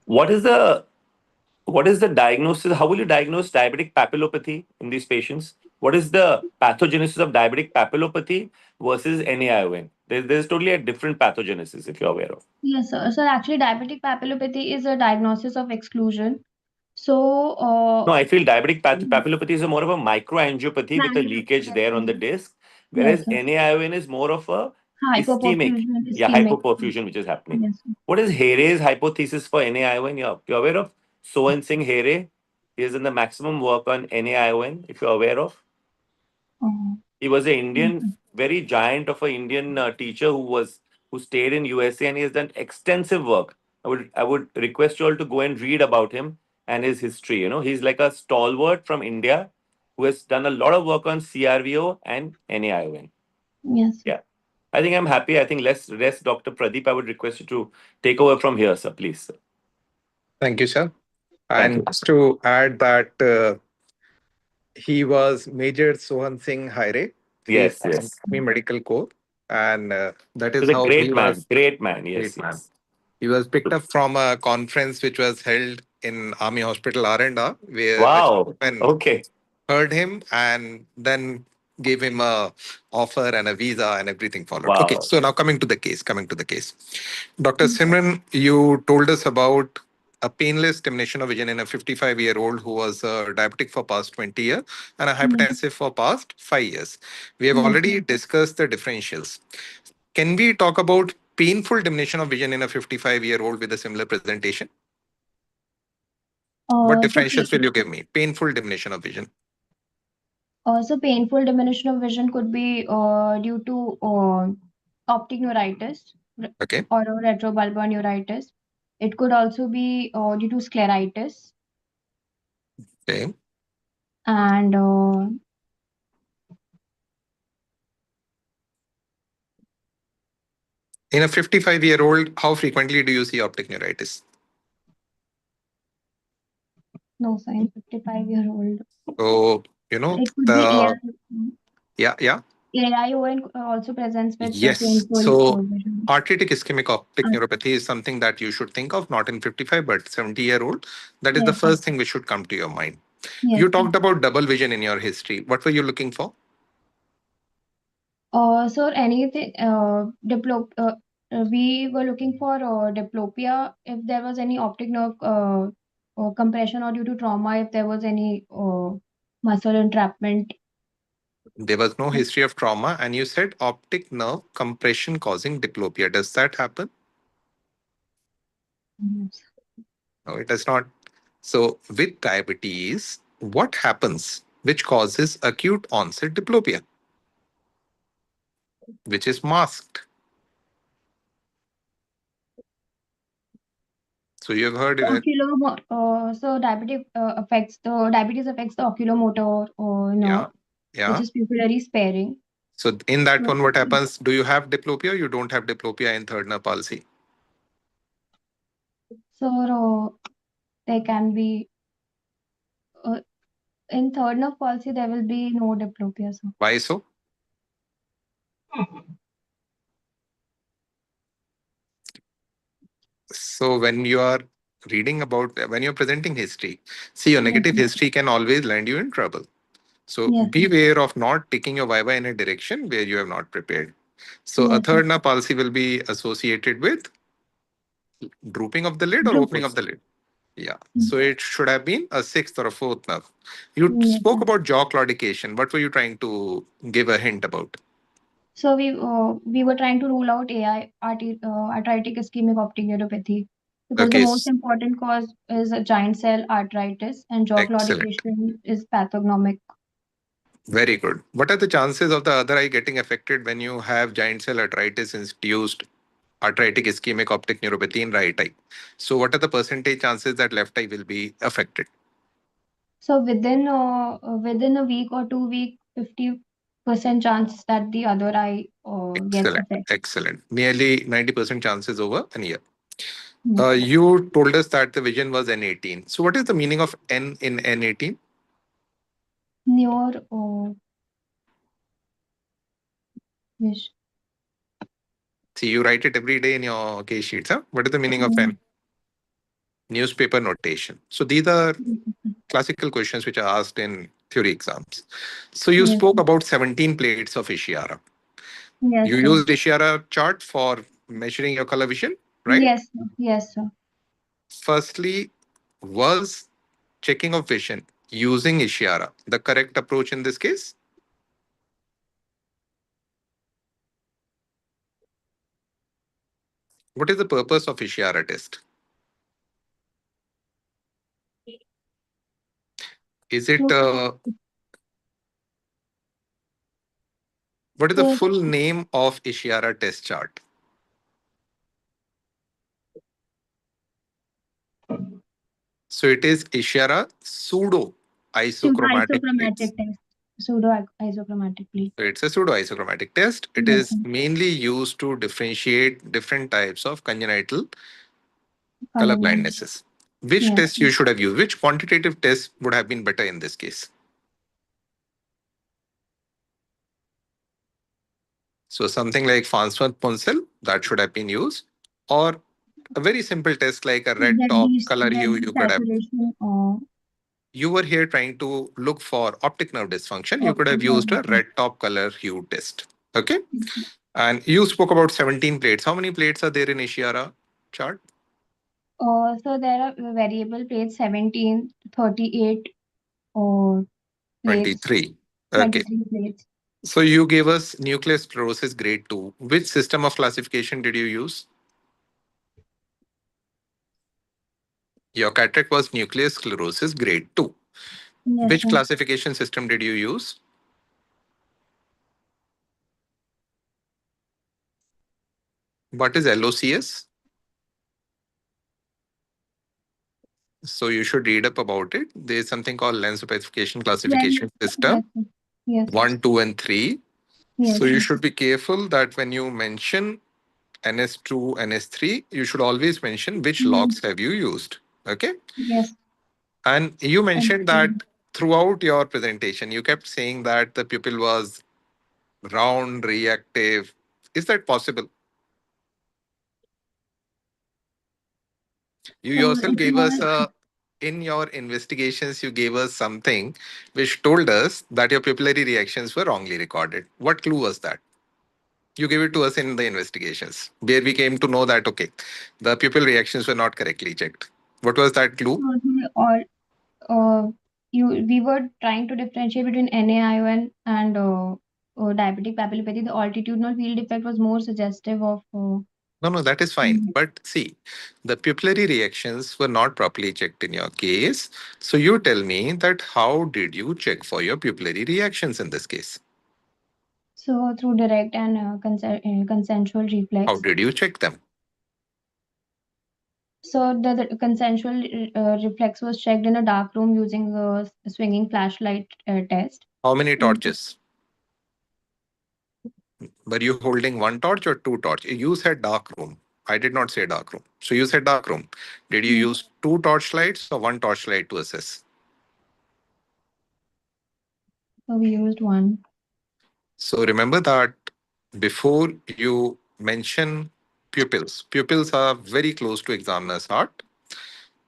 what is the diagnosis? How will you diagnose diabetic papillopathy in these patients? What is the pathogenesis of diabetic papillopathy versus NAION? There's totally a different pathogenesis, if you're aware of. Yes, sir. So actually, diabetic papillopathy is a diagnosis of exclusion. So, No, I feel diabetic papillopathy is more of a microangiopathy with a leakage yes, there on sir. the disc, Yes, whereas sir. NAION is more of a ischemic, Hypoperfusion, ischemic. hypoperfusion which is happening. Yes, sir. What is Here's hypothesis for NAION? You're aware of Sohan Singh Here? He is in the maximum work on NAION, if you're aware of. He was an Indian, Mhm. very giant of an Indian teacher who stayed in USA, and he has done extensive work. I would request you all to go and read about him and his history. He's like a stalwart from India who has done a lot of work on CRVO and NAION. Yes. Yeah. I think I'm happy. I think let's rest Dr. Pradeep. I would request you to take over from here, sir, please. Sir. Thank you, sir. Thank you. And just to add that he was Major Sohan Singh Haire. Yes, He's from yes. Army Medical Corps, and that is He's a how he great was. man. Great man. Yes, Great man. yes. He was picked up from a conference which was held in Army Hospital R&R, which Wow. Okay. heard him and then gave him a offer and a visa and everything followed. Okay, Wow. so now coming to the case. Dr. Simran, you told us about a painless diminution of vision in a 55-year-old who was diabetic for past 20 years and a hypertensive for past 5 years. We have Yes. already discussed the differentials. Can we talk about painful diminution of vision in a 55-year-old with a similar presentation? What So differentials will you give me? Painful diminution of vision. So painful diminution of vision could be due to optic neuritis Okay. or a retrobulbar neuritis. It could also be due to scleritis Okay. and In a 55-year-old, how frequently do you see optic neuritis? no sign 55-year-old. So, It could be yeah. AION also presents with Yes. painful So vision. arteritic ischemic optic neuropathy is something that you should think of, not in 55, but 70-year-old. That is the Yes, sir. first thing which should come to your mind. Yes, You sir. talked about double vision in your history. What were you looking for? So anything we were looking for diplopia if there was any optic nerve compression or due to trauma if there was any muscle entrapment. There was no history of trauma, and you said optic nerve compression causing diplopia. Does that happen? Yes. No, it does not. So with diabetes, what happens which causes acute onset diplopia, which is masked? So you have heard it. So diabetes affects the oculomotor Yeah. nerve, which Yeah. is pupillary sparing. So in that So, one, what happens? Do you have diplopia? You don't have diplopia in third nerve palsy. there can be in third nerve palsy there will be no diplopia. So. Why so? So when you are reading about, when you're presenting history, see, your negative history can always land you in trouble. So Yes. beware of not taking your Viva in a direction where you have not prepared. So a Yes. third nerve palsy will be associated with drooping of the lid or opening of the lid. Yeah. So it should have been a sixth or a fourth nerve. You Yes, spoke sir. about jaw claudication. What were you trying to give a hint about? So we were trying to rule out arthritic ischemic optic neuropathy, because the Okay. most important cause is a giant cell arthritis and jaw Excellent. claudication is pathognomic. Very good. What are the chances of the other eye getting affected when you have giant cell arthritis induced arthritic ischemic optic neuropathy in right eye? So what are the percentage chances that left eye will be affected? So within a week or 2 week, 50% chance that the other eye gets Excellent. affected. Excellent. Nearly 90% chances over a year. Yes. You told us that the vision was N18. So what is the meaning of N in N18? Near wish. See, you write it every day in your case sheets. Huh? What is the meaning of N? Newspaper notation. So these are classical questions which are asked in theory exams. So you Yes. spoke about 17 plates of Ishihara. Yes, You sir. used Ishihara chart for measuring your color vision, right? Yes, sir. Yes, sir. Firstly, was checking of vision using Ishihara the correct approach in this case? What is the purpose of Ishihara test? Is it what is the So, full name of Ishihara test chart? So it is Ishihara pseudo isochromatic plates. isochromatic test. Pseudo isochromatic plate. So it's a pseudo isochromatic test. It Yes, is sir. mainly used to differentiate different types of congenital Color color blindness. blindnesses. Which Yes, test sir. you should have used? Which quantitative test would have been better in this case? So something like Farnsworth Ponsel, that should have been used, or a very simple test like a red top color hue you could have. Saturation or You were here trying to look for optic nerve dysfunction. You could have optic used a nerve. red top color hue test. Okay. And you spoke about 17 plates. How many plates are there in Ishihara chart? So there are variable plates 17, 38 or plates. 23. Okay. 23 plates. So you gave us nuclear sclerosis grade 2. Which system of classification did you use? Your cataract was nuclear sclerosis grade 2. Yes, Which sir. classification system did you use? What is LOCS? So you should read up about it. There is something called lens opacification classification system, Yes, sir. Yes. 1, 2, and 3. Yes, So you sir. should be careful that when you mention NS2, NS3, you should always mention which logs have you used. Okay. Yes. And you mentioned that Okay. throughout your presentation, you kept saying that the pupil was round, reactive. Is that possible? You yourself It gave us was in your investigations, you gave us something which told us that your pupillary reactions were wrongly recorded. What clue was that? You gave it to us in the investigations, where we came to know that, okay, the pupil reactions were not correctly checked. What was that clue? all we were trying to differentiate between NAION and diabetic papillopathy. The altitudinal field effect was more suggestive of No, that is fine. But see, the pupillary reactions were not properly checked in your case. So you tell me that how did you check for your pupillary reactions in this case? so through direct and consensual How reflex. did you check them? So the consensual reflex was checked in a dark room using a swinging flashlight test. How many torches? Were you holding one torch or two torches? You said dark room. I did not say dark room. So you said dark room. Did you use two torchlights or one torchlight to assess? So we used one. So remember that before you mention pupils are very close to examiner's heart.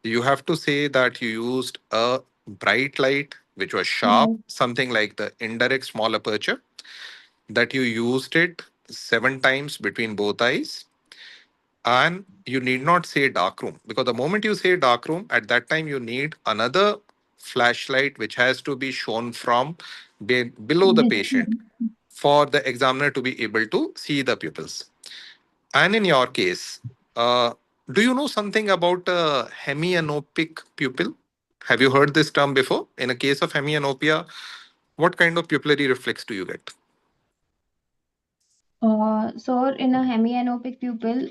You have to say that you used a bright light, which was sharp, something like the indirect small aperture, that you used it 7 times between both eyes. And you need not say dark room, because the moment you say dark room, at that time you need another flashlight which has to be shown from below the patient for the examiner to be able to see the pupils. And in your case, do you know something about a hemianopic pupil? Have you heard this term before? In a case of hemianopia, what kind of pupillary reflex do you get? So in a hemianopic pupil,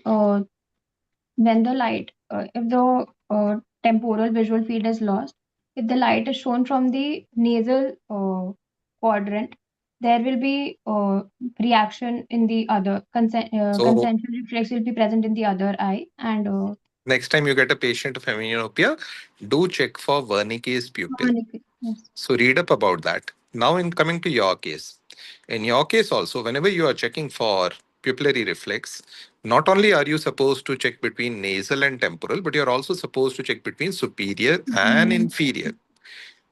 when the light, if the temporal visual field is lost, if the light is shown from the nasal quadrant, there will be reaction in the other So consensual reflex will be present in the other eye, and next time you get a patient of hemianopia, do check for Wernicke's pupil. yes. So read up about that. Now in coming to your case, in your case also, whenever you are checking for pupillary reflex, not only are you supposed to check between nasal and temporal, but you're also supposed to check between superior and inferior.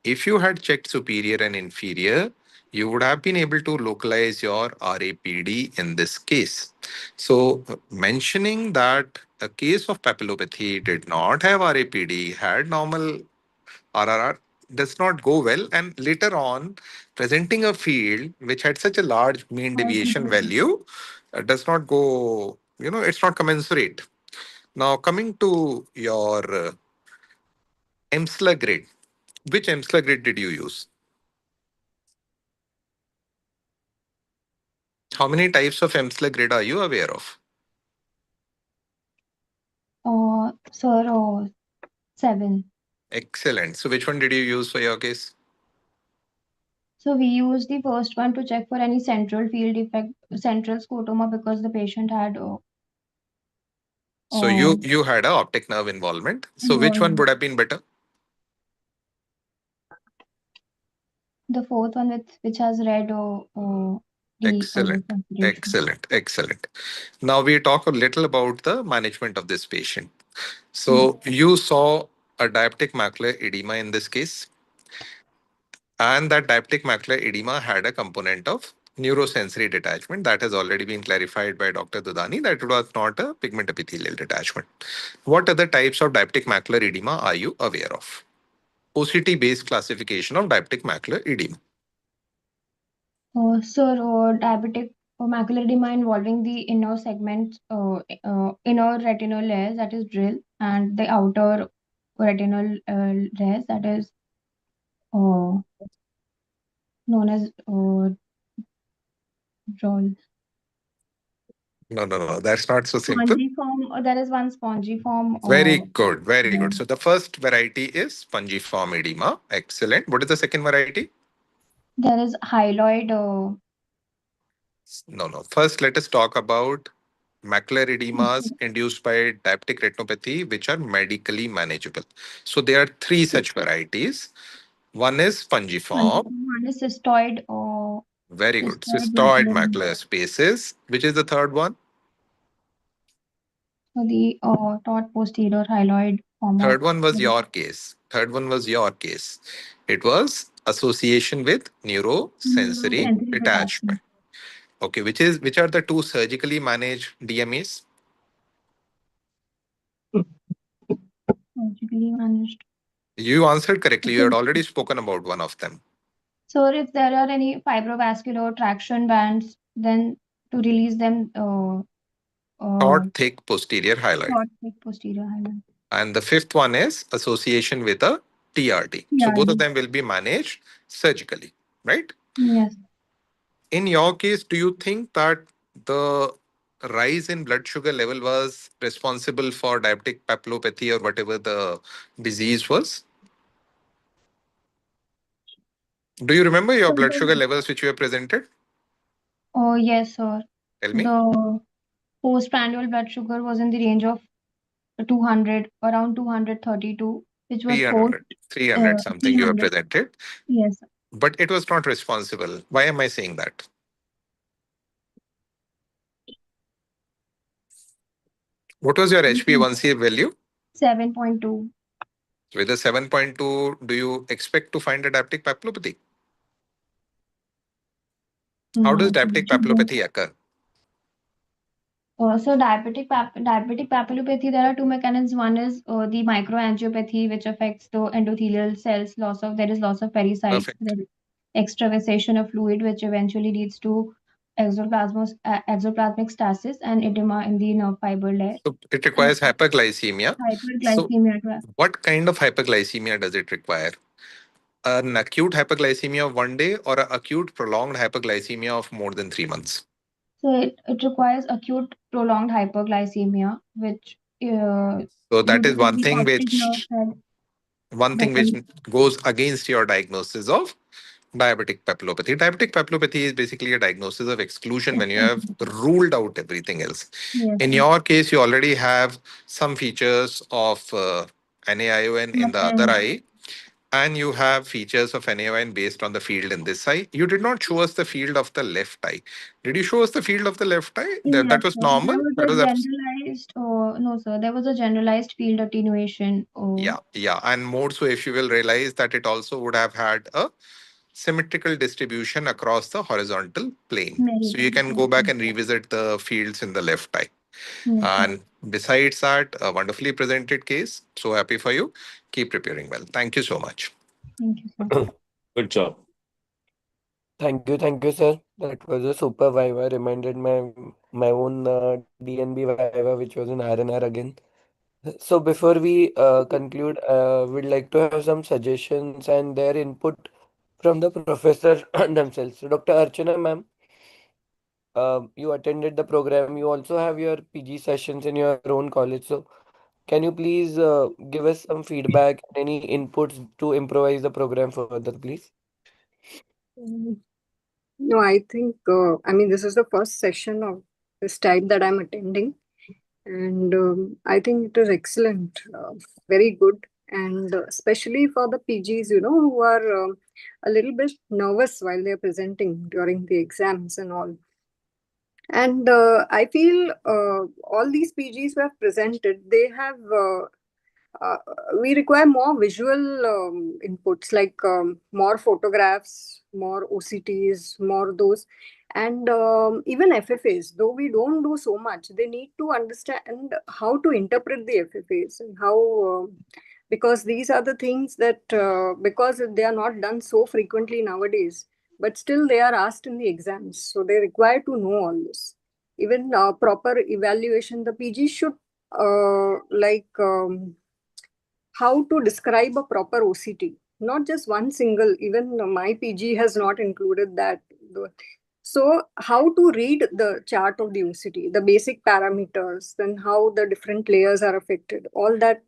If you had checked superior and inferior, you would have been able to localize your RAPD in this case. So mentioning that a case of papillopathy did not have RAPD, had normal RRR, does not go well. And later on, presenting a field which had such a large mean deviation value does not go, it's not commensurate. Now, coming to your EMSLA grade, which EMSLA grade did you use? How many types of EMSLA grade are you aware of? Sir, 7. Excellent. So which one did you use for your case? So we use the first one to check for any central field defect, central scotoma, because the patient had So you had a optic nerve involvement. So which one would have been better? the fourth one which has red Excellent. Excellent. Excellent. Now we talk a little about the management of this patient. So you saw a diabetic macular edema in this case, and that diabetic macular edema had a component of neurosensory detachment that has already been clarified by Dr. Dudani that it was not a pigment epithelial detachment. What other types of diabetic macular edema are you aware of? OCT-based classification of diabetic macular edema. Sir, diabetic macular edema involving the inner segment, inner retinal layers, that is DRIL, and the outer retinal layers, that is known as DROL. No. That's not so simple. Spongy form, there is one spongy form. Very good. Very good. So the first variety is spongiform edema. Excellent. What is the second variety? There is hyaloid. No. First, let us talk about macular edemas induced by diabetic retinopathy, which are medically manageable. So there are three such varieties. One is spongiform. One is cystoid. Very good. Cystoid macular spaces. Which is the third one? So the taut posterior hyaloid form. Third one was your case. It was association with neurosensory detachment. Okay, which are the two surgically managed DMAs? Surgically managed. You answered correctly. You had already spoken about one of them. So if there are any fibrovascular traction bands, then to release them, Short, thick posterior hyaloid. short, thick posterior hyaloid. And the fifth one is association with a TRT. So both of them will be managed surgically, right? Yes. In your case, do you think that the rise in blood sugar level was responsible for diabetic papillopathy or whatever the disease was? Do you remember your blood sugar levels which you have presented? Oh, yes, sir. Tell me. The postprandial blood sugar was in the range of 200, around 232, which was post 300 something you have 300. presented, Yes, sir. but it was not responsible. Why am I saying that? What was your HbA1c value? 7.2. With a 7.2, do you expect to find a diabetic papillopathy? How does No, sir, diabetic it should be. papillopathy occur? So diabetic papillopathy, there are two mechanisms. One is the microangiopathy, which affects the endothelial cells. There is loss of pericytes, Perfect. there is extravasation of fluid, which eventually leads to exoplasmic stasis and edema in the nerve fiber layer. So it And requires hyperglycemia. So hyperglycemia. what kind of hyperglycemia does it require? An acute hyperglycemia of 1 day or an acute prolonged hyperglycemia of more than 3 months? So it requires acute prolonged hyperglycemia, which So that is uses the optic nerve cell. one thing which goes against your diagnosis of diabetic papillopathy. Diabetic papillopathy is basically a diagnosis of exclusion when you have ruled out everything else. Yes, In sir. your case, you already have some features of NaION in the other eye, and you have features of NaION based on the field in this eye. You did not show us the field of the left eye. Did you show us the field of the left eye? That Yes, was sir. normal. There was That a was generalized, no, sir, there was a generalized field attenuation. yeah. And more so, if you will realize that it also would have had a symmetrical distribution across the horizontal plane. So you can go back and revisit the fields in the left eye. Yes, sir. And besides that, a wonderfully presented case. So happy for you. Keep preparing well. Thank you so much. Thank you, sir. Good job. Thank you, sir. That was a super Viva. Reminded my own DNB Viva, which was in RNR again. So before we conclude, we'd like to have some suggestions and their input from the professor themselves. So Dr. Archana, ma'am, you attended the program. You also have your PG sessions in your own college. So can you please give us some feedback, any inputs to improvise the program further, please? No, I mean, this is the first session of this type that I'm attending. And I think it is excellent, very good. And especially for the PGs, who are a little bit nervous while they're presenting during the exams and all. And I feel all these PGs who have presented, uh, we require more visual inputs, like more photographs, more OCTs, more those, and even FFAs. Though we don't do so much, they need to understand how to interpret the FFAs and how, because these are the things that, because they are not done so frequently nowadays, but still they are asked in the exams. So they require to know all this. Even proper evaluation, the PG should how to describe a proper OCT, not just one single, even my PG has not included that. So how to read the chart of the OCT, the basic parameters, then how the different layers are affected, all that,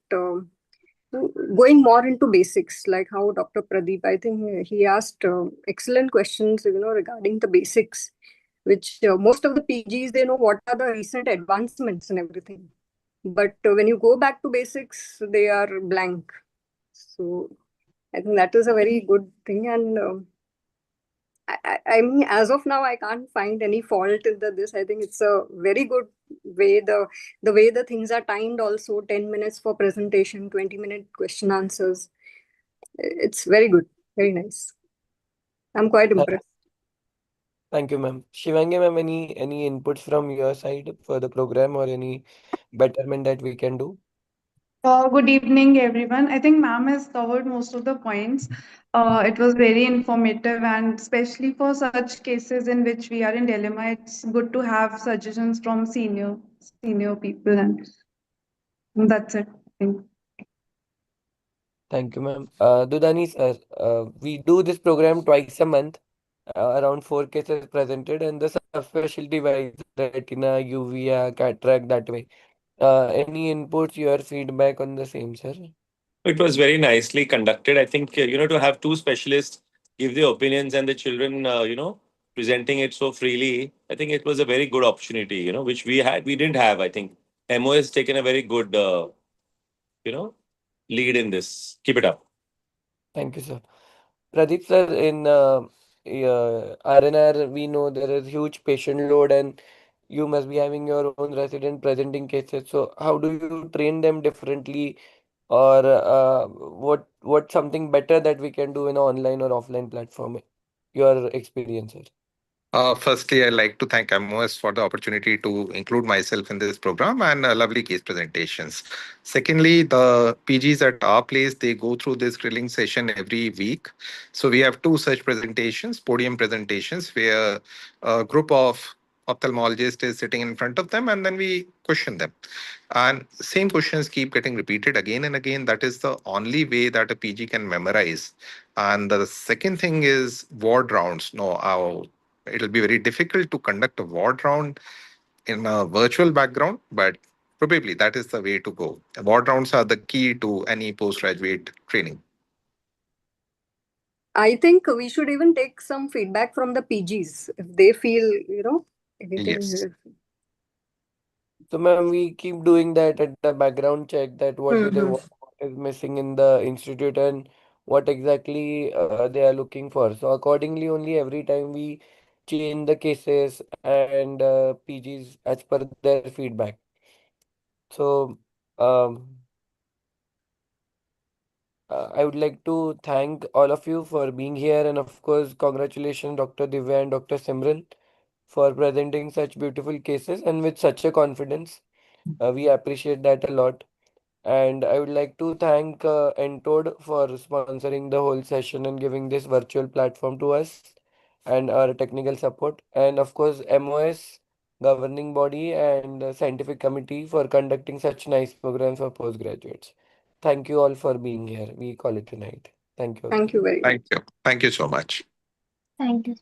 going more into basics, like how Dr. Pradeep, I think he asked excellent questions, regarding the basics, which most of the PGs, they know what are the recent advancements and everything. But when you go back to basics, they are blank. So I think that is a very good thing. And I mean, as of now, I can't find any fault in this. I think it's a very good way. The way the things are timed also, 10 minutes for presentation, 20-minute question answers. It's very good, very nice. I'm quite impressed. Thank you, ma'am. Shivangi, ma'am, any inputs from your side for the program or any betterment that we can do? Good evening, everyone. I think ma'am has covered most of the points. It was very informative, and especially for such cases in which we are in dilemma, it's good to have suggestions from senior people, and that's it. I think. Thank you, ma'am. Dudani, sir, we do this program twice a month, around 4 cases presented, and the specialty-wise, retina, uvea, cataract, that way. Any inputs, your feedback on the same, sir? It was very nicely conducted. I think, to have two specialists give their opinions and the children, presenting it so freely, I think it was a very good opportunity, which we didn't have. I think MO has taken a very good, you know, lead in this. Keep it up. Thank you, sir. Pradeep, sir, in RNR, we know there is huge patient load and you must be having your own resident presenting cases. So how do you train them differently, or what something better that we can do in an online or offline platform? Your experiences. Firstly, I'd like to thank MOS for the opportunity to include myself in this program and lovely case presentations. Secondly, the PGs at our place, they go through this grilling session every week. So we have two such presentations, podium presentations, where a group of ophthalmologists is sitting in front of them and then we question them. And same questions keep getting repeated again and again. That is the only way that a PG can memorize. And the second thing is ward rounds. No, it'll be very difficult to conduct a ward round in a virtual background, but probably that is the way to go. Ward rounds are the key to any postgraduate training. I think we should even take some feedback from the PGs if they feel, anything. Yes. So, ma'am, we keep doing that at the background check, that what do they Mm-hmm. want, what is missing in the institute, and what exactly they are looking for. So, accordingly, only every time we change the cases and PGs as per their feedback. So, um, I would like to thank all of you for being here, and of course, congratulations, Dr. Divya and Dr. Simran, for presenting such beautiful cases and with such a confidence. We appreciate that a lot. And I would like to thank Entod for sponsoring the whole session and giving this virtual platform to us and our technical support. And of course, MOS governing body and scientific committee for conducting such nice programs for postgraduates. Thank you all for being here. We call it a night. Thank you Thank again. you very much. Thank you. Thank you so much. Thank you.